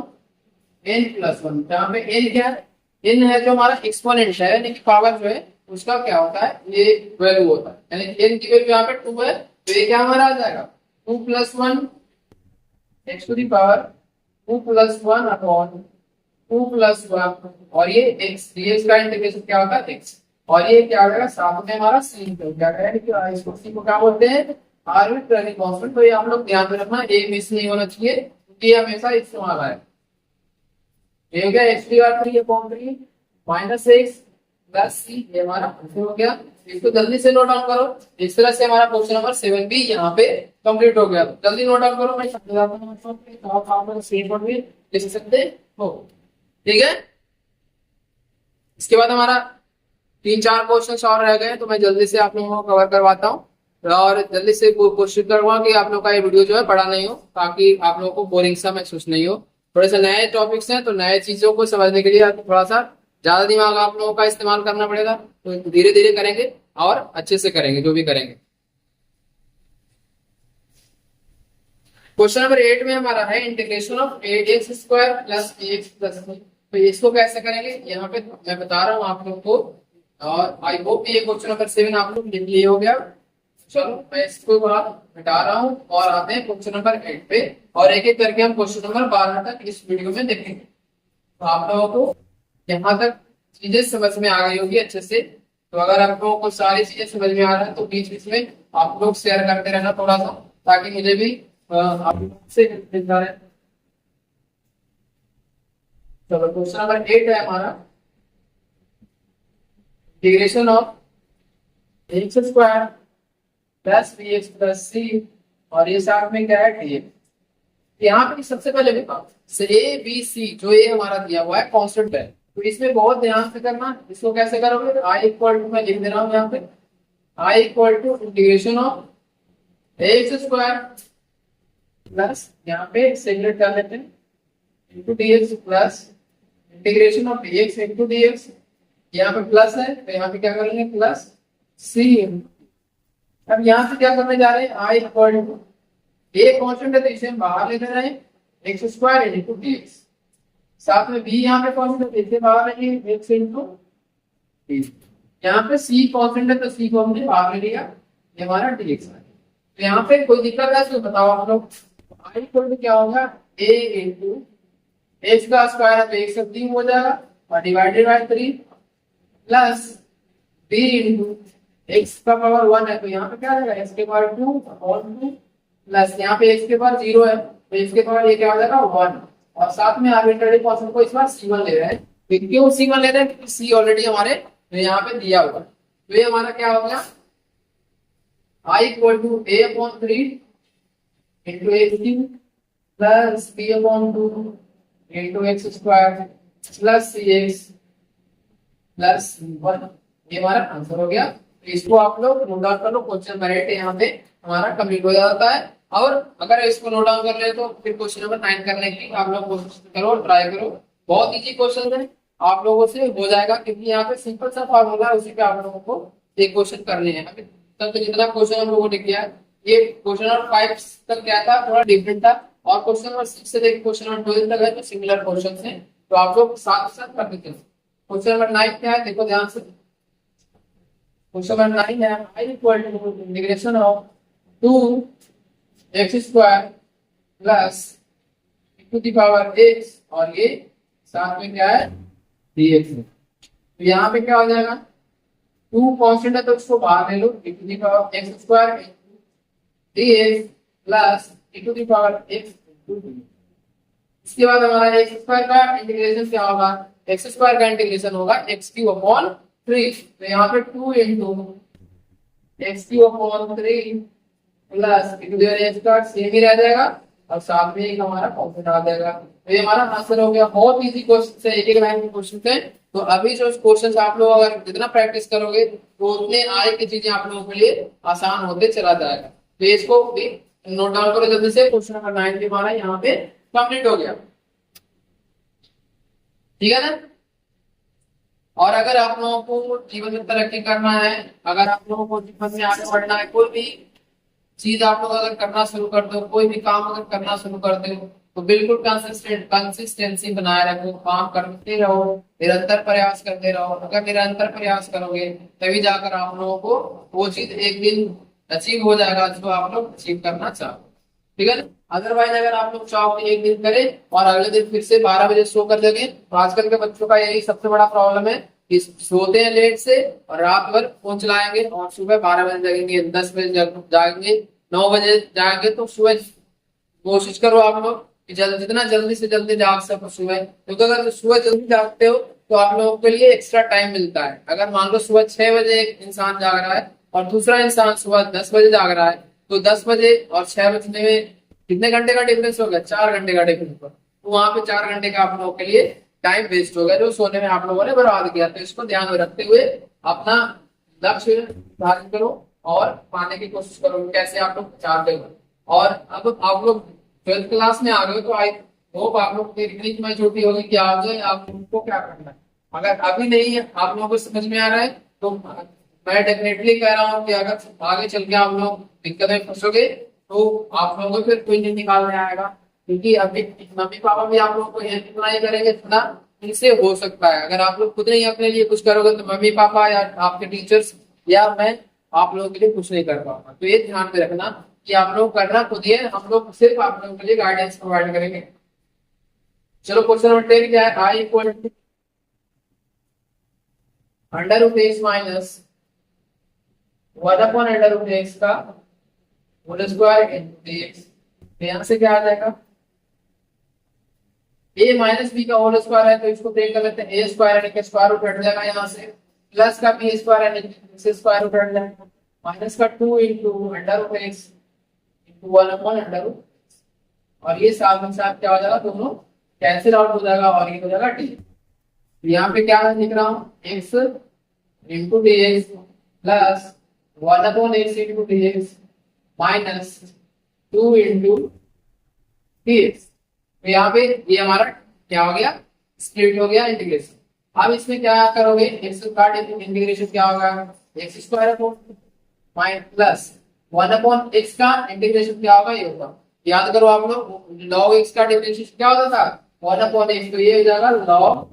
n plus 1, जहाँ पे n क्या है, n है जो हमारा एक्सपोनेंट है, यानी कि पावर जो है उसका क्या होता है ये वैल्यू होता है, यानी n की वैल्यू यहाँ पे 2 है, तो ये क्या हमारा आ जाएगा 2 + 1 x to the power 2 + 1 upon 2 + 1, और ये x dx का इंटीग्रेशन क्या होता है x, और ये क्या हो जाएगा साथ में हमारा c तो क्या कहेंगे कि इसको c को क्या बोलते हैं आर्बिट्ररी कांस्टेंट। तो ये हम लोग ध्यान में रखना, ये मिस नहीं होना चाहिए क्योंकि ये हमेशा इस्तेमाल है। ये हो गया x dy 3 upon 3 minus x plus c, ये हमारा आंसर हो गया। इसको जल्दी से नोट डाउन करो, इस तरह से हमारा क्वेश्चन नंबर 7 भी यहाँ पे कंप्लीट हो गया। जल्दी नोट डाउन करो, मैं समझाता हूँ आप स्क्रीनशॉट भी ले सकते हो, ठीक है। इसके बाद हमारा 3-4 क्वेश्चन और रह गए, तो मैं जल्दी से आप लोगों को कवर करवाता हूँ, और जल्दी से कोशिश करूंगा कि आप लोग का ये वीडियो जो है बड़ा नहीं हो, ताकि आप लोगों को बोरिंग सा महसूस नहीं हो। थोड़े से नए टॉपिक्स हैं, तो नए चीजों को समझने के लिए थोड़ा सा ज्यादा दिमाग आप लोगों का इस्तेमाल करना पड़ेगा, तो धीरे धीरे करेंगे और अच्छे से करेंगे जो भी करेंगे। क्वेश्चन नंबर 8 में हमारा है integration of 8x² plus ax plus b। तो इसको कैसे करेंगे यहाँ पे मैं बता रहा हूँ आप लोग को, और आई होप ये क्वेश्चन नंबर 7 आप लोग लिख लिए हो गया। चलो मैं इसको हटा रहा हूँ और आते हैं क्वेश्चन नंबर 8 पे, और एक एक करके हम क्वेश्चन नंबर 12 तक इस वीडियो में देखेंगे। तो आप लोगों को यहाँ तक चीजें समझ में आ गई होगी अच्छे से। तो अगर आप लोगों को सारी चीजें समझ में आ रहा है तो बीच बीच में आप लोग शेयर करते रहना थोड़ा सा, ताकि मुझे भी आप लोग से मिलता रहे। चलो क्वेश्चन नंबर 8 है हमारा, integration of x square plus B x plus C, और ये साथ में क्या है dx। यहाँ पे सबसे पहले बताओ ए बी सी जो ये हमारा दिया हुआ है कांस्टेंट है, तो इसमें बहुत ध्यान से करना। इसको कैसे करोगे, आई इक्वल टू मैं लिख दे रहा हूँ यहाँ पे, I equal to integration of x square plus यहाँ पे सेपरेट कर लेते हैं into dx plus integration of dx into dx, यहाँ पे प्लस है तो यहाँ पे क्या करेंगे प्लस सी। अब यहाँ से क्या करने जा रहे हैं, आई इक्वल टू ए कांस्टेंट है तो इसे हम बाहर लेते रहे एक्स स्क्वायर इंटू dx, साथ में बी यहाँ पे कांस्टेंट है इसे बाहर लेंगे x इंटू dx, यहाँ पे सी कांस्टेंट है तो सी को हमने बाहर ले लिया, ये हमारा dx है। तो यहाँ पे कोई दिक्कत है तो बताओ आप लोग, आई इक्वल टू क्या होगा a इंटू एक्स का स्क्वायर है तो एक से 3 हो जाएगा, और divided by 3 plus b into x का पावर 1 है तो यहाँ पे क्या आएगा एक्स के पावर 2 अपॉन 2 प्लस यहाँ पे एक्स के पावर 0 है तो एक्स के पावर ये क्या हो जाएगा 1, और साथ में आर्बिट्ररी कांस्टेंट को इस बार c1 ले रहे हैं। तो क्यों c1 ले रहे हैं, क्योंकि c ऑलरेडी हमारे यहाँ पे दिया हुआ है। तो ये हमारा क्या हो गया I equal to a upon 3 into x cube plus b upon 2 into x square plus C x plus 1, ये हमारा आंसर हो गया। तो इसको आप लोग नोट डाउन कर लो, क्वेश्चन नंबर 8 यहाँ पे हमारा कंप्लीट हो जाता है। और अगर इसको नोट डाउन कर ले तो फिर क्वेश्चन नंबर 9 करने की आप लोग कोशिश करो, ट्राई करो। बहुत इजी क्वेश्चन है, आप लोगों से हो जाएगा, क्योंकि यहाँ पे सिंपल सा फॉर्मूला है, उसी पे आप लोगों को एक क्वेश्चन करने हैं। अभी तक तो जितना क्वेश्चन हम लोगों ने किया है, ये क्वेश्चन नंबर 5 तक क्या था थोड़ा डिफरेंट था, और क्वेश्चन नंबर 6 से लेकर क्वेश्चन नंबर 12 तक है तो सिमिलर क्वेश्चन है, तो आप लोग साथ साथ करते थे। क्वेश्चन नंबर 9 क्या है देखो ध्यान से, क्वेश्चन नंबर 9 है I equal to integration of 2x square plus to the power x, और ये साथ में क्या है dx। तो यहाँ पे क्या हो जाएगा 2 कांस्टेंट है तो उसको बाहर ले लो, to the power x square dx plus to the power x। इसके बाद हमारा एक्स स्क्वायर का इंटीग्रेशन क्या होगा, एक्स स्क्वायर का इंटीग्रेशन होगा एक्स क्यूब अपॉन 3, तो यहाँ पे 2 into x cube upon 3 plus x का सेम ही रह जाएगा और साथ में एक हमारा कॉन्स्टेंट आ जाएगा। तो ये हमारा आंसर हो गया। बहुत इजी क्वेश्चन है, एक एक लाइन के क्वेश्चन थे। तो अभी जो क्वेश्चन आप लोग अगर जितना प्रैक्टिस करोगे तो उतने आगे की चीजें आप लोगों के लिए आसान होते चला जाएगा। तो इसको भी नोट डाउन करो जल्दी से। क्वेश्चन नंबर 9 भी हमारा यहाँ पे कंप्लीट हो गया, ठीक है ना। और अगर आप लोगों को जीवन में तरक्की करना है, अगर आप लोगों को जीवन में आगे बढ़ना है, कोई भी चीज आप लोग अगर करना शुरू कर दो, कोई भी काम अगर करना शुरू कर दो, तो बिल्कुल कंसिस्टेंसी बनाए रखो, काम करते रहो, निरंतर प्रयास करते रहो। अगर निरंतर प्रयास करोगे तभी जाकर आप लोगों को वो चीज एक दिन अचीव हो जाएगा जो आप लोग अचीव करना चाहो, ठीक है ना। अदरवाइज अगर आप लोग चाहो कि एक दिन करें और अगले दिन फिर से 12 बजे सो कर देंगे, तो आजकल के बच्चों का यही सबसे बड़ा प्रॉब्लम है कि सोते हैं लेट से और रात भर फोन चलाएंगे और सुबह 12 बजे जगेंगे, 10 बजे जाएंगे, 9 बजे जाएंगे। तो सुबह कोशिश करो आप लोग कि जितना जल्दी से जल्दी जाग सको सुबह, क्योंकि अगर सुबह जल्दी जागते हो तो आप लोगों के लिए एक्स्ट्रा टाइम मिलता है। अगर मान लो सुबह 6 बजे एक इंसान जाग रहा है और दूसरा इंसान सुबह 10 बजे जाग रहा है, तो 10 बजे और 6 बजे में कितने घंटे का डिफरेंस हो गया, 4 घंटे का डिफरेंस होगा। तो वहां पे 4 घंटे का आप लोगों के लिए टाइम वेस्ट हो गया जो सोने में आप लोगों ने बर्बाद किया। तो इसको ध्यान में रखते हुए अपना लक्ष्य धारण करो और पाने की कोशिश करो कैसे आप लोग चाहते हो। और अब आप लोग 12th क्लास में आ गए तो आई होप आप लोग की इतनी मैं छोटी होगी कि आप जो आप उनको क्या करना है। अगर अभी नहीं है आप लोगों को समझ में आ रहा है तो मैं डेफिनेटली कह रहा हूँ कि अगर आगे चल के आप लोग दिक्कत में फंसोगे तो आप लोगों को फिर कोई नहीं निकालने आएगा, क्योंकि अभी मम्मी पापा भी आप लोगों को हेल्प इतना ही करेंगे जितना इनसे हो सकता है। अगर आप लोग खुद नहीं अपने लिए कुछ करोगे तो मम्मी पापा या आपके टीचर्स या मैं आप लोगों के लिए कुछ नहीं कर पाऊंगा। तो ये ध्यान में रखना कि आप लोग करना खुद ही है, हम लोग सिर्फ आप लोगों के लिए गाइडेंस प्रोवाइड करेंगे। चलो क्वेश्चन नंबर 10 क्या है, I equal to under root x minus 1 under root x का होल स्क्वायर इनटू dx। यहां से क्या आ जाएगा, a माइनस बी का होल स्क्वायर है तो इसको ब्रेक कर लेते हैं, a स्क्वायर यानी कि स्क्वायर रूट हट जाएगा यहाँ से, प्लस का b स्क्वायर यानी कि स्क्वायर रूट हट जाएगा, माइनस का 2 into under root x into 1 अपॉन अंडर रूट, और ये साथ में साथ क्या हो जाएगा, दोनों कैंसिल आउट हो जाएगा और ये हो जाएगा डी। यहाँ पे क्या लिख रहा हूँ, x into D x plus 1 upon x into D x minus 2 into D x. तो यहाँ पे ये हमारा क्या हो गया, स्प्लिट हो गया इंटीग्रेशन। अब इसमें क्या करोगे, एक्स का इंटीग्रेशन क्या होगा, x square upon minus plus 1 upon x का इंटीग्रेशन क्या होगा, ये होगा। याद करो आप लोग लॉग एक्स का डिफरेंशिएशन क्या होता था, 1 अपॉन एक्स, तो ये हो जाएगा लॉग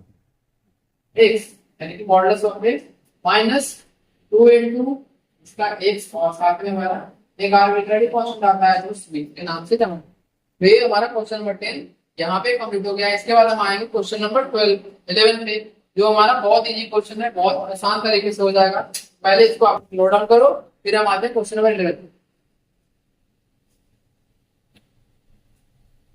एक्स यानी कि modulus of x minus 2 into इसका एक्स और साथ में हमारा एक आर्बिट्ररी कांस्टेंट आता है जो स्मिथ के नाम से जाना। तो ये हमारा क्वेश्चन नंबर 10 यहाँ पे कंप्लीट हो गया। इसके बाद हम आएंगे क्वेश्चन नंबर 11 पे, जो हमारा बहुत इजी क्वेश्चन है, बहुत आसान तरीके से हो जाएगा। पहले इसको आप नोट डाउन करो, फिर हम आते हैं क्वेश्चन नंबर 11।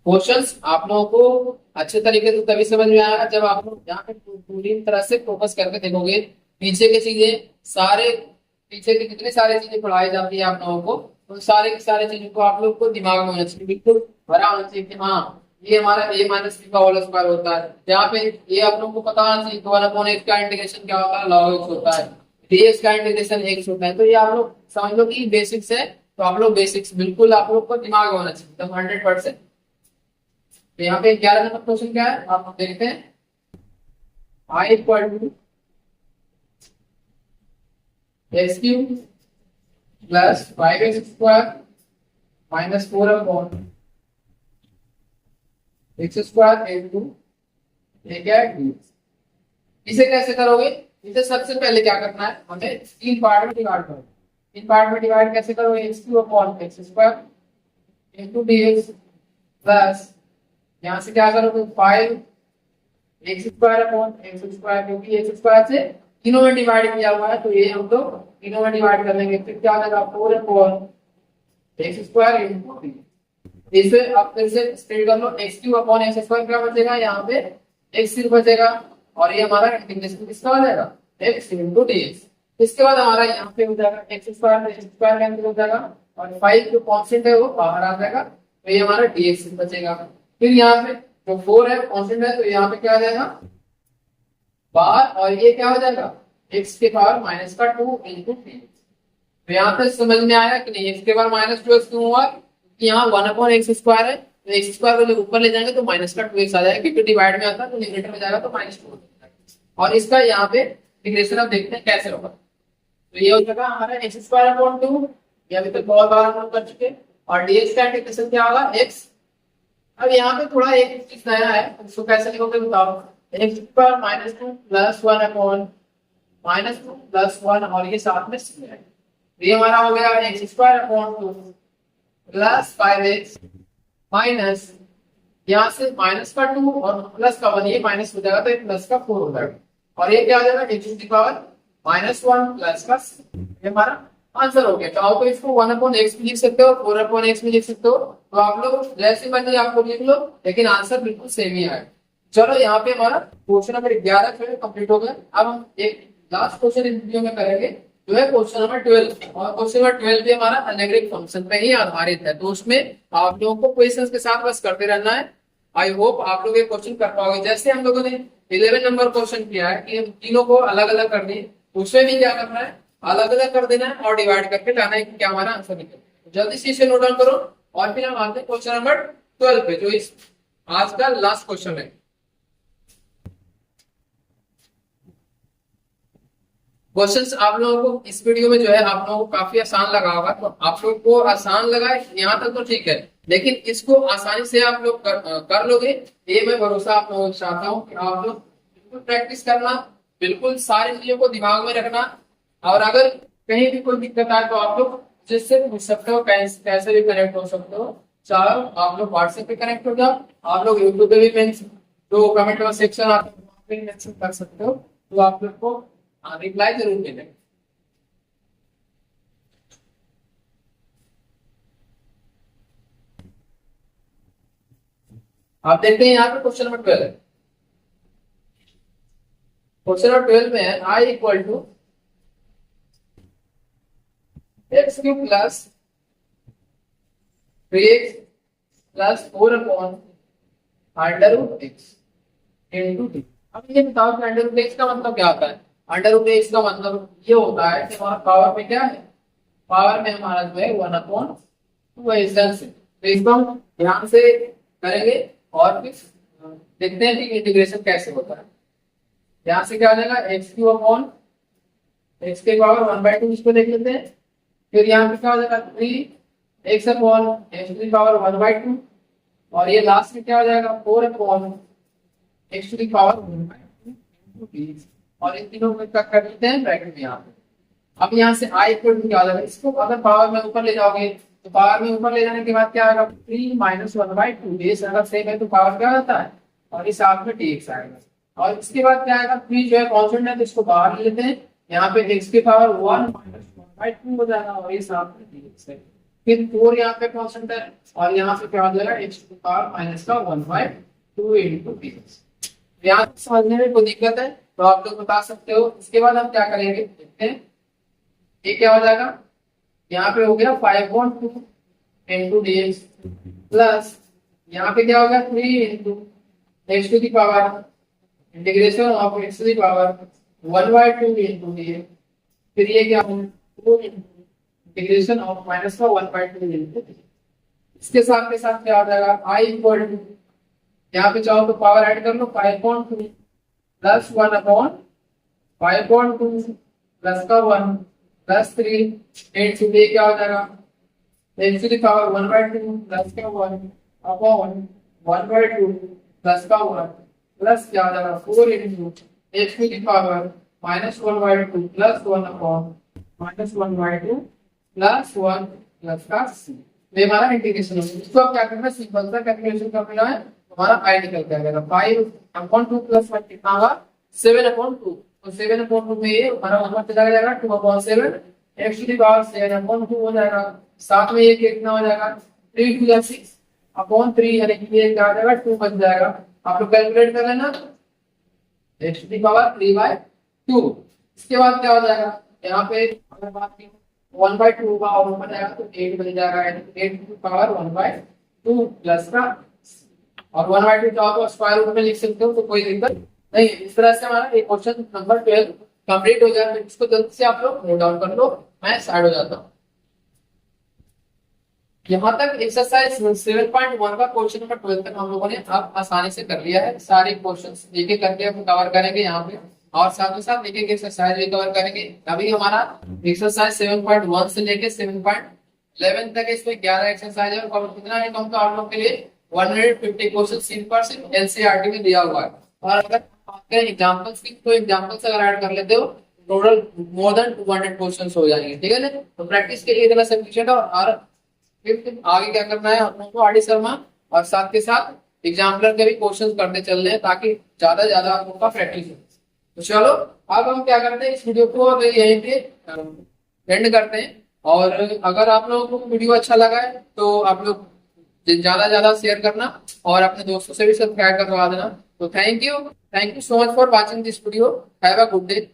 क्वेश्चंस आप लोगों को अच्छे तरीके से तभी समझ में आएगा जब आप लोग यहाँ पे पूरी तरह से फोकस करके देखोगे। पीछे की चीजें सारे, पीछे की जितनी सारी चीजें पढ़ाई जाती है आप लोगों को, उन सारे की सारी चीजों को आप लोग को दिमाग में होना चाहिए, बिल्कुल भरा होना चाहिए कि हाँ ये हमारा a माइनस बी का होल स्क्वायर होता है। यहाँ पे ये आप लोग को पता होना चाहिए 1 अपॉन x का इंटीग्रेशन क्या होता है, log x होता है, dx का इंटीग्रेशन x होता है। तो ये आप लोग समझ लो कि बेसिक्स है, तो आप लोग बेसिक्स बिल्कुल आप लोग को दिमाग में होना चाहिए एकदम 100%। तो यहाँ पे 11 नंबर क्वेश्चन क्या है आप लोग देखते हैं, i equal to x cube plus 5x square minus 4 upon x square into इसे कैसे करोगे, इसे सबसे पहले क्या करना है, हमें 3 पार्ट में डिवाइड करो। 3 पार्ट में डिवाइड कैसे करोगे, x cube upon x square into dx plus यहाँ से क्या करोगे 5 x square upon x square, क्योंकि एक्स स्क्वायर से तीनों में डिवाइड किया हुआ है तो ये हम तो तीनों में डिवाइड कर लेंगे। फिर क्या होगा 4 अपॉन एक्स स्क्वायर इंटू इसे आप फिर से स्प्लिट कर लो, x cube upon x square क्या बचेगा, यहाँ पे एक्स क्यूब बचेगा और ये हमारा इंटीग्रेशन किसका हो जाएगा, एक्स इंटू डीएक्स। इसके बाद हमारा यहाँ पे हो जाएगा एक्स स्क्वायर कैंसिल हो जाएगा और 5 जो कांस्टेंट है वो बाहर आ जाएगा, तो ये हमारा डीएक्स बचेगा। फिर यहाँ पे जो 4 है कांस्टेंट है, तो यहाँ पे क्या आ जाएगा बाहर, और ये क्या हो जाएगा एक्स के पावर माइनस का 2 इंटू डीएक्स। तो यहाँ पे समझ में आया कि नहीं, एक्स के पावर माइनस 2 क्यों हुआ, कि यहाँ 1 अपॉन एक्स स्क्वायर है, तो एक्स स्क्वायर को जब ऊपर ले जाएंगे तो माइनस का 2x आ जाएगा, क्योंकि डिवाइड में आता है तो न्यूमरेटर में जाएगा तो माइनस 2 हो जाएगा। और इसका यहाँ पे इंटीग्रेशन अब देखते हैं कैसे होगा। तो ये हो जाएगा हमारा एक्स स्क्वायर अपॉन 2, ये अभी तक बहुत बार हम लोग कर चुके, और dx का इंटीग्रेशन क्या होगा x। अब यहाँ पे थोड़ा एक चीज नया है, उसको कैसे लिखोगे बताओ, x square minus 2 plus 1 upon minus 2 plus 1 और ये साथ में c है, ये हमारा हो गया x square upon 2 plus 5x minus यहाँ से माइनस का 2 और प्लस का 1, ये माइनस हो जाएगा तो ये प्लस का 4 हो जाएगा, और ये क्या हो जाएगा x to the power minus 1 plus का c, ये हमारा आंसर हो गया। चाहो तो इसको 1 अपॉन एक्स भी लिख सकते हो, 4 अपॉन एक्स भी लिख सकते हो, तो आप लोग जैसे मर्जी आप लोग लिख लो, लेकिन आंसर बिल्कुल सेम ही आएगा। चलो यहाँ पे हमारा क्वेश्चन नंबर 11 कंप्लीट हो गया। अब हम एक लास्ट क्वेश्चन इस वीडियो में करेंगे, जो है क्वेश्चन नंबर 12, और क्वेश्चन नंबर 12 भी हमारा अलजेब्रिक फंक्शन पे ही आधारित है, तो उसमें आप लोगों को क्वेश्चंस के साथ बस करते रहना है। आई होप आप लोग ये क्वेश्चन कर पाओगे। जैसे हम लोगों ने 11 नंबर क्वेश्चन किया है कि तीनों को अलग अलग कर दिए, उसमें भी क्या करना है, अलग अलग कर देना है और डिवाइड करके लाना है कि क्या हमारा आंसर निकले। जल्दी से इसे नोट डाउन करो, और फिर हम आते हैं क्वेश्चन नंबर 12 पे, जो इस आज का लास्ट क्वेश्चन है। क्वेश्चंस आप लोगों को इस वीडियो में जो है आप लोगों को काफी आसान लगा होगा, तो आप लोग को आसान लगा है यहाँ तक तो ठीक है, लेकिन इसको आसानी से आप लोग कर लोगे, ये मैं भरोसा आप लोगों को चाहता हूँ कि आप लोग बिल्कुल प्रैक्टिस करना, बिल्कुल सारी चीजों को दिमाग में रखना, और अगर कहीं भी कोई दिक्कत आए तो आप लोग जिससे पूछ सकते हो, कैसे भी कनेक्ट हो सकते हो। चाहे आप लोग व्हाट्सएप पे कनेक्ट हो जाओ, आप लोग यूट्यूब पे भी जो कमेंट सेक्शन आता है वहाँ पे मेंशन कर सकते हो, तो आप लोग को रिप्लाई जरूर मिलेगा। आप देखते हैं यहाँ पे क्वेश्चन नंबर 12 है। क्वेश्चन नंबर 12 में है I equal to x cube plus 3x plus 4 upon under root x into D. अब ये बताओ कि अंडर रूट एक्स का मतलब क्या होता है। अंडर रूट एक्स का मतलब ये होता है कि हमारा पावर में क्या है, पावर में हमारा जो है 1 अपॉन 2 है इस तरह से। तो इसको हम ध्यान से करेंगे और फिर देखते हैं कि इंटीग्रेशन कैसे होता है। यहाँ से क्या आ जाएगा एक्स क्यूब अपॉन एक्स के पावर 1/2, इसको देख लेते हैं। फिर यहाँ पे क्या हो जाएगा 3x upon x to the power 1/2, और ये लास्ट में क्या हो जाएगा 4 upon x to the power 1/2, और इन तीनों में कर लेते हैं ब्रैकेट में यहाँ पे। अब यहाँ से i इक्वल टू क्या हो जाएगा, इसको अगर पावर में ऊपर ले जाओगे तो पावर में ऊपर ले जाने के बाद क्या आएगा 3 माइनस 1/2, ये अगर सेम है तो पावर क्या होता है, और इस साथ में dx आएगा। और इसके बाद क्या आएगा 3 जो है कांस्टेंट है तो इसको बाहर ले लेते हैं, यहाँ पे x के पावर 1 माइनस 1/2 हो जाएगा, और ये साथ में dx है। फिर 4 यहाँ पे कांस्टेंट है, और यहाँ पे क्या हो जाएगा x की पावर माइनस का 1/2 इंटू dx। यहाँ समझने में कोई दिक्कत है तो आप लोग बता सकते हो। इसके बाद हम क्या करेंगे देखते हैं, ये क्या हो जाएगा, यहाँ पे हो गया 5/2 इंटू dx प्लस यहाँ पे क्या होगा 3 into x to the power integration of x to the power 1/2 into dx। फिर ये क्या होगा 4 इंटीग्रेशन ऑफ माइनस का 1/2 इंटू dx। इसके साथ के साथ क्या हो जाएगा i इक्वल टू, यहाँ पे चाहो तो पावर ऐड कर लो 5/2 प्लस 1 अपॉन 5/2 प्लस का 1 प्लस 3 इंटू ये क्या हो जाएगा x to the power 1/2 plus का 1 अपॉन 1/2 प्लस का 1 प्लस क्या हो जाएगा 4 into x to the power minus 1/2 plus 1 upon minus 1/2 plus 1 plus का c। ये हमारा इंटीग्रेशन होगा। इसको आप क्या करना है, सिंपल सा कैलकुलेशन करना है, हमारा i निकल के आ जाएगा 5/2 प्लस 1 कितना होगा 7/2, तो 7/2 में ये हमारा ऊपर चला जाएगा 2/7 एक्स टू द पावर 7/2 हो जाएगा। साथ में ये कितना हो जाएगा 3 2 6, अपॉन 3 यानी कि ये क्या आ जाएगा 2 बन जाएगा। आप लोग कैलकुलेट कर लेना x टू दी पावर 3/2। इसके बाद क्या हो जाएगा यहाँ पे अगर बात की 1/2 का और बन जाएगा तो 8 बन जाएगा, यानी 8 टू दी पावर 1/2 प्लस का, और 1/2 चाहो तो स्क्वायर रूट में लिख सकते हो तो कोई दिक्कत नहीं है। इस तरह से हमारा ये क्वेश्चन नंबर 12 कंप्लीट हो जाएगा। इसको जल्दी से आप लोग नोट डाउन कर लो, मैं साइड हो जाता हूँ। यहाँ तक एक्सरसाइज 7.1 का क्वेश्चन नंबर 12 तक हम लोगों ने अब आसानी से कर लिया है। सारे क्वेश्चंस एक एक करके हम कवर करेंगे यहाँ पे, और साथ ही साथ एक एक एक्सरसाइज भी कवर करेंगे। अभी हमारा एक्सरसाइज 7.1 से लेके 7.11 तक इसमें 11 एक्सरसाइज है, और कितना है कम तो आप लोग के लिए 150 क्वेश्चन सिर्फ एनसीईआरटी में दिया हुआ है। और अगर आपके एग्जांपल्स की तो एग्जांपल्स अगर ऐड कर लेते हो टोटल मोर देन 200 क्वेश्चंस हो जाएंगे, ठीक है ना। तो प्रैक्टिस के लिए इतना सफिशिएंट है। और फिर आगे क्या करना है हम लोग को आरडी शर्मा और साथ के साथ एग्जाम्पलर के भी क्वेश्चंस करते चल रहे हैं, ताकि ज्यादा आप लोग का प्रैक्टिस हो। तो चलो अब हम क्या करते हैं, इस वीडियो को अब यहीं पे एंड करते हैं। और अगर आप लोगों को वीडियो अच्छा लगा है तो आप लोग ज्यादा शेयर करना और अपने दोस्तों से भी सब्सक्राइब करवा देना। तो thank you so much for watching this video. Have a good day.